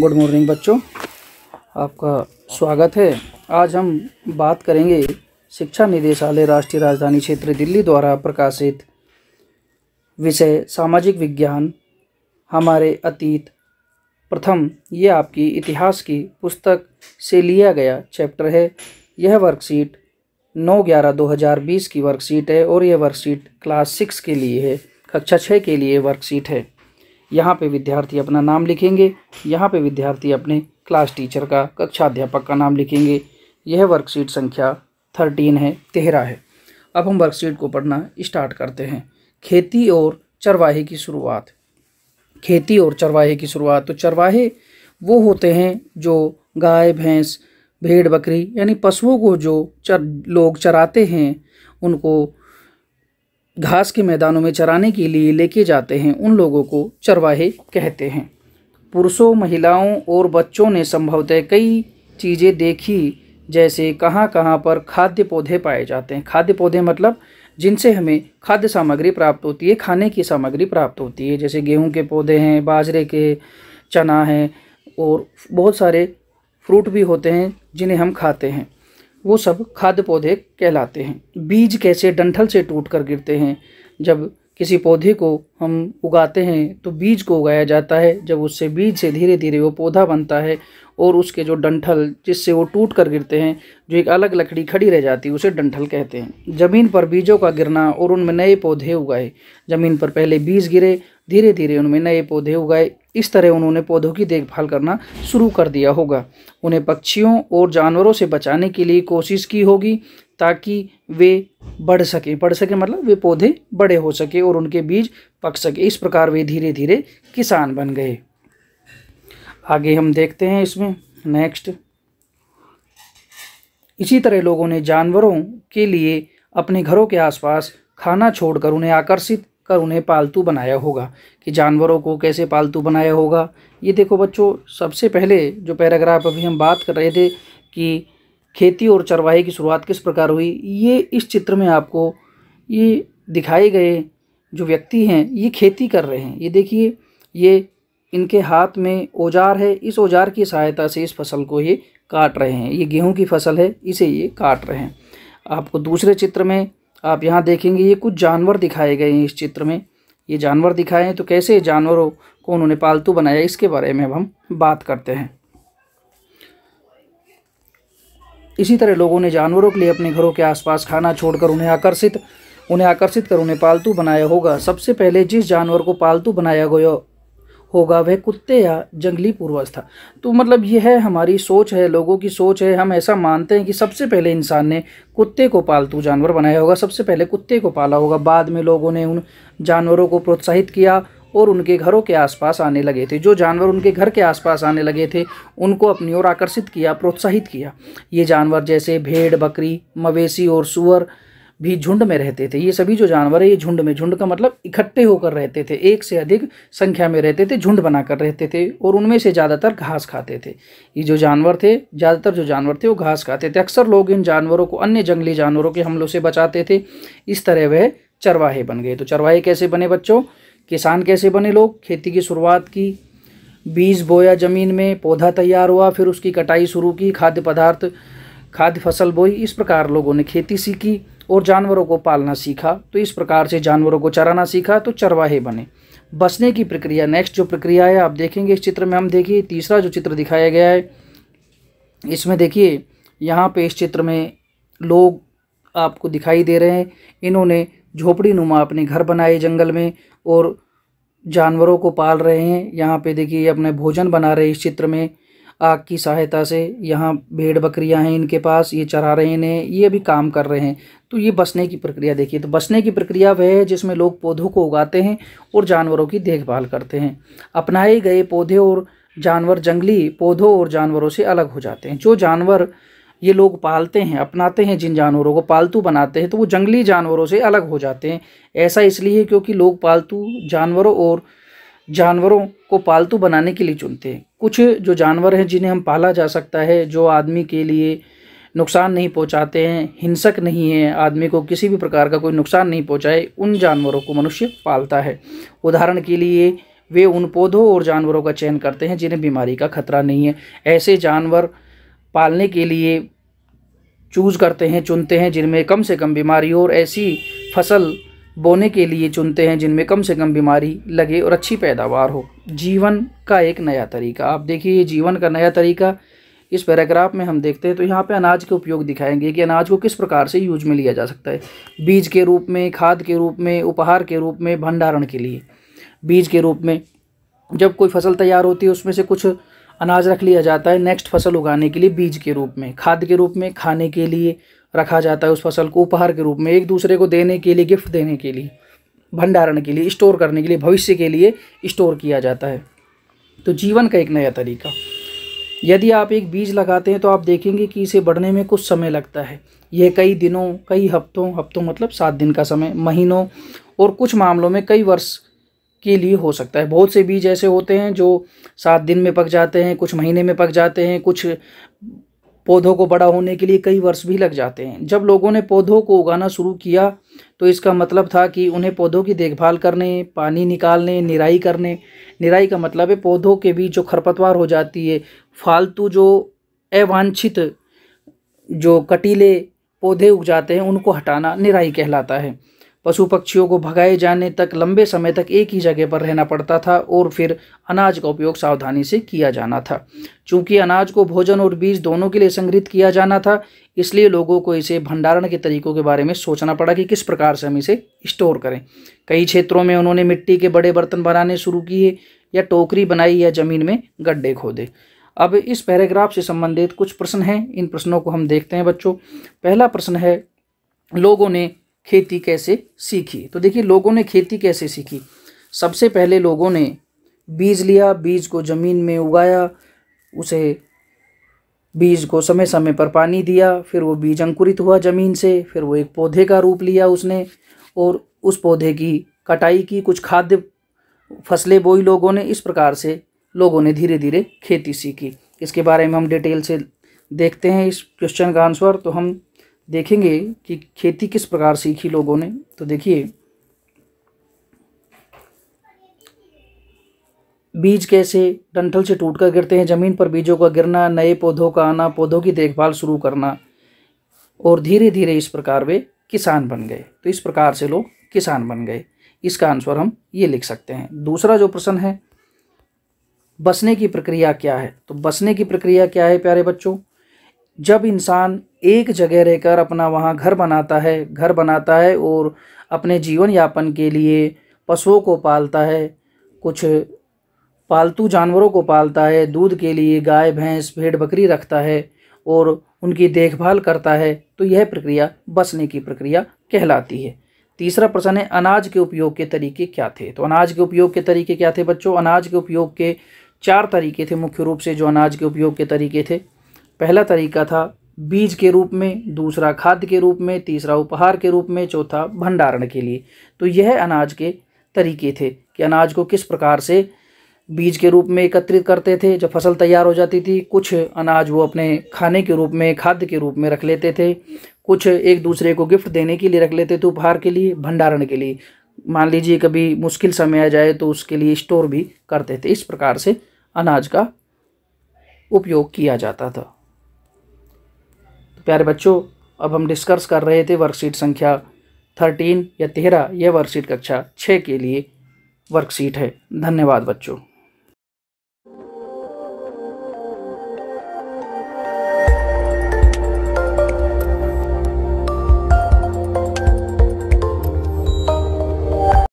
Good morning बच्चों, आपका स्वागत है। आज हम बात करेंगे शिक्षा निदेशालय राष्ट्रीय राजधानी क्षेत्र दिल्ली द्वारा प्रकाशित विषय सामाजिक विज्ञान हमारे अतीत प्रथम। ये आपकी इतिहास की पुस्तक से लिया गया चैप्टर है। यह वर्कशीट 9/11/2020 की वर्कशीट है और यह वर्कशीट क्लास 6 के लिए है, कक्षा 6 के लिए वर्कशीट है। यहाँ पे विद्यार्थी अपना नाम लिखेंगे, यहाँ पे विद्यार्थी अपने क्लास टीचर का, कक्षा अध्यापक का नाम लिखेंगे। यह वर्कशीट संख्या 13 है। अब हम वर्कशीट को पढ़ना स्टार्ट करते हैं। खेती और चरवाहे की शुरुआत। खेती और चरवाहे की शुरुआत। तो चरवाहे वो होते हैं जो गाय, भैंस, भेड़, बकरी यानी पशुओं को जो लोग चराते हैं, उनको घास के मैदानों में चराने के लिए लेके जाते हैं, उन लोगों को चरवाहे कहते हैं। पुरुषों, महिलाओं और बच्चों ने संभवतः कई चीज़ें देखी, जैसे कहाँ कहाँ पर खाद्य पौधे पाए जाते हैं। खाद्य पौधे मतलब जिनसे हमें खाद्य सामग्री प्राप्त होती है, खाने की सामग्री प्राप्त होती है, जैसे गेहूं के पौधे हैं, बाजरे के, चना है और बहुत सारे फ्रूट भी होते हैं जिन्हें हम खाते हैं, वो सब खाद्य पौधे कहलाते हैं। बीज कैसे डंठल से टूटकर गिरते हैं। जब किसी पौधे को हम उगाते हैं तो बीज को उगाया जाता है, जब उससे बीज से धीरे धीरे वो पौधा बनता है और उसके जो डंठल जिससे वो टूट कर गिरते हैं, जो एक अलग लकड़ी खड़ी रह जाती है, उसे डंठल कहते हैं। ज़मीन पर बीजों का गिरना और उनमें नए पौधे उगाए। ज़मीन पर पहले बीज गिरे, धीरे धीरे उनमें नए पौधे उगाए। इस तरह उन्होंने पौधों की देखभाल करना शुरू कर दिया होगा। उन्हें पक्षियों और जानवरों से बचाने के लिए कोशिश की होगी ताकि वे बढ़ सके मतलब वे पौधे बड़े हो सके और उनके बीज पक सके। इस प्रकार वे धीरे धीरे किसान बन गए। आगे हम देखते हैं इसमें नेक्स्ट। इसी तरह लोगों ने जानवरों के लिए अपने घरों के आसपास खाना छोड़कर उन्हें आकर्षित कर उन्हें पालतू बनाया होगा। कि जानवरों को कैसे पालतू बनाया होगा, ये देखो बच्चों, सबसे पहले जो पैराग्राफ अभी हम बात कर रहे थे कि खेती और चरवाहे की शुरुआत किस प्रकार हुई, ये इस चित्र में आपको ये दिखाए गए जो व्यक्ति हैं ये खेती कर रहे हैं। ये देखिए, ये इनके हाथ में औजार है, इस औजार की सहायता से इस फसल को ये काट रहे हैं। ये गेहूं की फसल है, इसे ये काट रहे हैं। आपको दूसरे चित्र में आप यहाँ देखेंगे ये कुछ जानवर दिखाए गए हैं। इस चित्र में ये जानवर दिखाए हैं, तो कैसे जानवरों को उन्होंने पालतू बनाया, इसके बारे में अब हम बात करते हैं। इसी तरह लोगों ने जानवरों के लिए अपने घरों के आसपास खाना छोड़कर उन्हें आकर्षित कर उन्हें पालतू बनाया होगा। सबसे पहले जिस जानवर को पालतू बनाया गया होगा वह कुत्ते या जंगली पूर्वज था। तो मतलब यह है हमारी सोच है, लोगों की सोच है। हम ऐसा मानते हैं कि सबसे पहले इंसान ने कुत्ते को पालतू जानवर बनाया होगा, सबसे पहले कुत्ते को पाला होगा। बाद में लोगों ने उन जानवरों को प्रोत्साहित किया और उनके घरों के आसपास आने लगे थे। जो जानवर उनके घर के आसपास आने लगे थे उनको अपनी ओर आकर्षित किया, प्रोत्साहित किया। ये जानवर जैसे भेड़, बकरी, मवेशी और सूअर भी झुंड में रहते थे। ये सभी जो जानवर है ये झुंड में, झुंड का मतलब इकट्ठे होकर रहते थे, एक से अधिक संख्या में रहते थे, झुंड बनाकर रहते थे और उनमें से ज़्यादातर घास खाते थे। ये जो जानवर थे, ज़्यादातर जो जानवर थे वो घास खाते थे। अक्सर लोग इन जानवरों को अन्य जंगली जानवरों के हमलों से बचाते थे। इस तरह वह चरवाहे बन गए। तो चरवाहे कैसे बने बच्चों, किसान कैसे बने लोग। खेती की शुरुआत की, बीज बोया ज़मीन में, पौधा तैयार हुआ, फिर उसकी कटाई शुरू की, खाद्य फसल बोई। इस प्रकार लोगों ने खेती सीखी और जानवरों को पालना सीखा। तो इस प्रकार से जानवरों को चराना सीखा, तो चरवाहे बने। बसने की प्रक्रिया, नेक्स्ट जो प्रक्रिया है आप देखेंगे इस चित्र में। हम देखिए तीसरा जो चित्र दिखाया गया है, इसमें देखिए यहाँ पे इस चित्र में लोग आपको दिखाई दे रहे हैं। इन्होंने झोपड़ी नुमा अपने घर बनाए जंगल में और जानवरों को पाल रहे हैं। यहाँ पे देखिए अपने भोजन बना रहे हैं इस चित्र में आग की सहायता से। यहाँ भेड़ बकरियाँ हैं इनके पास, ये चरा रहे हैं इन्हें, ये अभी काम कर रहे हैं। तो ये बसने की प्रक्रिया देखिए। तो बसने की प्रक्रिया वह है जिसमें लोग पौधों को उगाते हैं और जानवरों की देखभाल करते हैं। अपनाए गए पौधे और जानवर जंगली पौधों और जानवरों से अलग हो जाते हैं। जो जानवर ये लोग पालते हैं, अपनाते हैं, जिन जानवरों को पालतू बनाते हैं, तो वो जंगली जानवरों से अलग हो जाते हैं। ऐसा इसलिए क्योंकि लोग पालतू जानवरों को पालतू बनाने के लिए चुनते हैं। कुछ जो जानवर हैं जिन्हें हम पाला जा सकता है, जो आदमी के लिए नुकसान नहीं पहुंचाते हैं, हिंसक नहीं है, आदमी को किसी भी प्रकार का कोई नुकसान नहीं पहुंचाए, उन जानवरों को मनुष्य पालता है। उदाहरण के लिए वे उन पौधों और जानवरों का चयन करते हैं जिन्हें बीमारी का खतरा नहीं है। ऐसे जानवर पालने के लिए चुनते हैं जिनमें कम से कम बीमारी हो, और ऐसी फसल बोने के लिए चुनते हैं जिनमें कम से कम बीमारी लगे और अच्छी पैदावार हो। जीवन का एक नया तरीका, आप देखिए ये जीवन का नया तरीका इस पैराग्राफ में हम देखते हैं। तो यहाँ पे अनाज के उपयोग दिखाएंगे कि अनाज को किस प्रकार से यूज में लिया जा सकता है। बीज के रूप में, खाद के रूप में, उपहार के रूप में, भंडारण के लिए। बीज के रूप में जब कोई फसल तैयार होती है उसमें से कुछ अनाज रख लिया जाता है नेक्स्ट फसल उगाने के लिए बीज के रूप में। खाद के रूप में खाने के लिए रखा जाता है उस फसल को। उपहार के रूप में एक दूसरे को देने के लिए, गिफ्ट देने के लिए। भंडारण के लिए, स्टोर करने के लिए, भविष्य के लिए स्टोर किया जाता है। तो जीवन का एक नया तरीका। यदि आप एक बीज लगाते हैं तो आप देखेंगे कि इसे बढ़ने में कुछ समय लगता है। यह कई दिनों, कई हफ्तों मतलब 7 दिन का समय, महीनों और कुछ मामलों में कई वर्ष के लिए हो सकता है। बहुत से बीज ऐसे होते हैं जो 7 दिन में पक जाते हैं, कुछ महीने में पक जाते हैं, कुछ पौधों को बड़ा होने के लिए कई वर्ष भी लग जाते हैं। जब लोगों ने पौधों को उगाना शुरू किया तो इसका मतलब था कि उन्हें पौधों की देखभाल करने, पानी निकालने, निराई करने। निराई का मतलब है पौधों के बीच जो खरपतवार हो जाती है, फालतू जो अवांछित जो कटीले पौधे उग जाते हैं उनको हटाना निराई कहलाता है। पशु पक्षियों को भगाए जाने तक लंबे समय तक एक ही जगह पर रहना पड़ता था और फिर अनाज का उपयोग सावधानी से किया जाना था। चूंकि अनाज को भोजन और बीज दोनों के लिए संग्रहित किया जाना था, इसलिए लोगों को इसे भंडारण के तरीकों के बारे में सोचना पड़ा कि किस प्रकार से हम इसे स्टोर करें। कई क्षेत्रों में उन्होंने मिट्टी के बड़े बर्तन बनाने शुरू किए, या टोकरी बनाई, या जमीन में गड्ढे खोदे। अब इस पैराग्राफ से संबंधित कुछ प्रश्न हैं, इन प्रश्नों को हम देखते हैं बच्चों। पहला प्रश्न है, लोगों ने खेती कैसे सीखी? तो देखिए लोगों ने खेती कैसे सीखी। सबसे पहले लोगों ने बीज लिया, बीज को ज़मीन में उगाया, उसे बीज को समय समय पर पानी दिया, फिर वो बीज अंकुरित हुआ ज़मीन से, फिर वो एक पौधे का रूप लिया उसने, और उस पौधे की कटाई की, कुछ खाद्य फसलें बोई लोगों ने। इस प्रकार से लोगों ने धीरे धीरे खेती सीखी। इसके बारे में हम डिटेल से देखते हैं इस क्वेश्चन का आंसर। तो हम देखेंगे कि खेती किस प्रकार सीखी लोगों ने। तो देखिए, बीज कैसे डंठल से टूटकर गिरते हैं, ज़मीन पर बीजों का गिरना, नए पौधों का आना, पौधों की देखभाल शुरू करना, और धीरे धीरे इस प्रकार वे किसान बन गए। तो इस प्रकार से लोग किसान बन गए। इसका आंसर हम ये लिख सकते हैं। दूसरा जो प्रश्न है, बसने की प्रक्रिया क्या है? तो बसने की प्रक्रिया क्या है प्यारे बच्चों? जब इंसान एक जगह रहकर अपना वहाँ घर बनाता है और अपने जीवन यापन के लिए पशुओं को पालता है, कुछ पालतू जानवरों को पालता है, दूध के लिए गाय, भैंस, भेड़, बकरी रखता है और उनकी देखभाल करता है, तो यह प्रक्रिया बसने की प्रक्रिया कहलाती है। तीसरा प्रश्न है, अनाज के उपयोग के तरीके क्या थे? तो अनाज के उपयोग के तरीके क्या थे बच्चों? अनाज के उपयोग के 4 तरीके थे मुख्य रूप से, जो अनाज के उपयोग के तरीके थे। पहला तरीका था बीज के रूप में, दूसरा खाद्य के रूप में, तीसरा उपहार के रूप में, चौथा भंडारण के लिए। तो यह अनाज के तरीके थे कि अनाज को किस प्रकार से बीज के रूप में एकत्रित करते थे। जब फसल तैयार हो जाती थी, कुछ अनाज वो अपने खाने के रूप में, खाद्य के रूप में रख लेते थे, कुछ एक दूसरे को गिफ्ट देने के लिए रख लेते थे, उपहार के लिए, भंडारण के लिए। मान लीजिए कभी मुश्किल समय आ जाए तो उसके लिए स्टोर भी करते थे। इस प्रकार से अनाज का उपयोग किया जाता था। तो प्यारे बच्चों, अब हम डिस्कस कर रहे थे वर्कशीट संख्या 13 या 13। यह वर्कशीट कक्षा 6 के लिए वर्कशीट है। धन्यवाद बच्चों।